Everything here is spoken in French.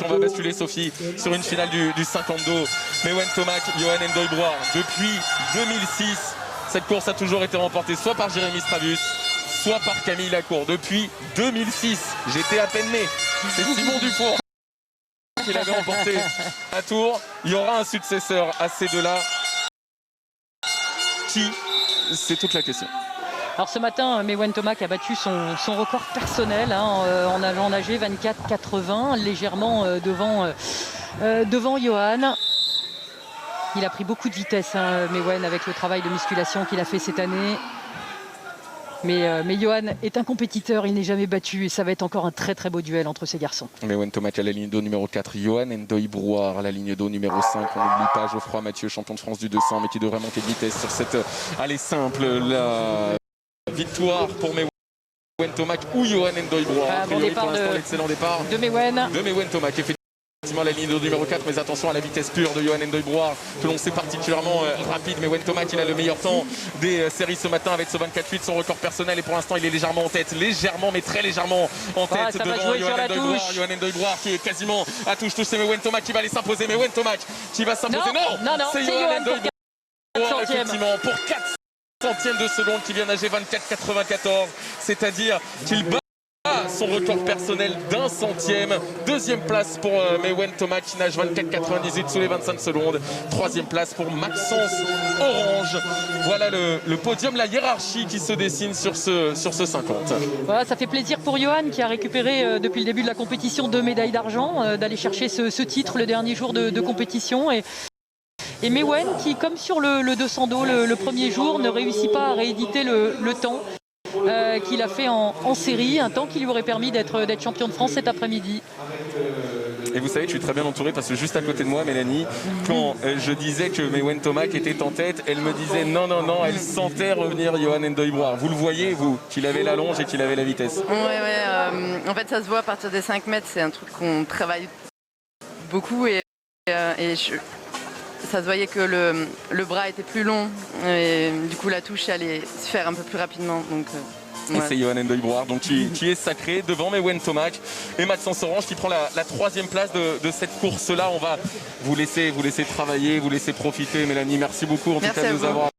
On va basculer, Sophie, sur une finale du 50 dos. Mewen Tomac, Johan Ndoye-Brouard. Depuis 2006, cette course a toujours été remportée soit par Jérémy Stravus, soit par Camille Lacour. Depuis 2006, j'étais à peine né. C'est Simon Dufour qui l'avait remporté à Tours. Il y aura un successeur à ces deux-là. Qui? C'est toute la question. Alors ce matin, Mewen Tomac a battu son record personnel en allant nager 24,80, légèrement devant Johan. Il a pris beaucoup de vitesse, Mewen, avec le travail de musculation qu'il a fait cette année. Mais Johan est un compétiteur, il n'est jamais battu et ça va être encore un très très beau duel entre ces garçons. Mewen Tomac à la ligne d'eau numéro 4, Johan Ndoye-Brouard à la ligne d'eau numéro 5. On n'oublie pas Geoffroy Mathieu, champion de France du 200, mais qui devrait monter de vitesse sur cette allée simple. La victoire pour Mewen Tomac ou Johan Ndoye-Brouard. Bon départ pour l'instant, l'excellent départ de Mewen. De Mewen Tomac. Effectivement, la ligne d'eau numéro 4, mais attention à la vitesse pure de Johan Ndoye-Brouard, que l'on sait particulièrement rapide. Mewen Tomac, il a le meilleur temps des séries ce matin avec ce 24,8, son record personnel. Et pour l'instant, il est légèrement en tête. Légèrement, mais très légèrement en tête devant Johan Ndoye-Brouard. Johan Ndoye-Brouard qui est quasiment à touche. C'est Mewen Tomac qui va aller s'imposer. Mewen Tomac qui va s'imposer. Non, c'est Johan Ndoye-Brouard, effectivement, pour 4 centièmes de seconde, qui vient nager 24,94. C'est-à-dire qu'il bat son record personnel d'1 centième. Deuxième place pour Mewen Tomac qui nage 24,98 sous les 25 secondes. Troisième place pour Maxence Orange. Voilà le podium, la hiérarchie qui se dessine sur ce 50. Voilà, ça fait plaisir pour Johan qui a récupéré depuis le début de la compétition 2 médailles d'argent, d'aller chercher ce titre le dernier jour de compétition. Et Mewen qui, comme sur le 200 dos le premier jour, ne réussit pas à rééditer le temps qu'il a fait en série, un temps qui lui aurait permis d'être champion de France cet après-midi. Et vous savez que je suis très bien entouré parce que juste à côté de moi, Mélanie, quand je disais que Mewen Tomac était en tête, elle me disait non, elle sentait revenir Johan Ndoye-Brouard. Vous le voyez, vous, qu'il avait la longe et qu'il avait la vitesse. Ouais, en fait ça se voit à partir des 5 mètres, c'est un truc qu'on travaille beaucoup et ça se voyait que le bras était plus long et du coup la touche allait se faire un peu plus rapidement. Donc, ouais. C'est Johan Ndoye-Brouard donc qui est sacré devant Mewen Tomac et Maxence Orange qui prend la 3e place de cette course-là. On va vous laisser travailler, vous laisser profiter. Mélanie, merci beaucoup en tout cas de nous avoir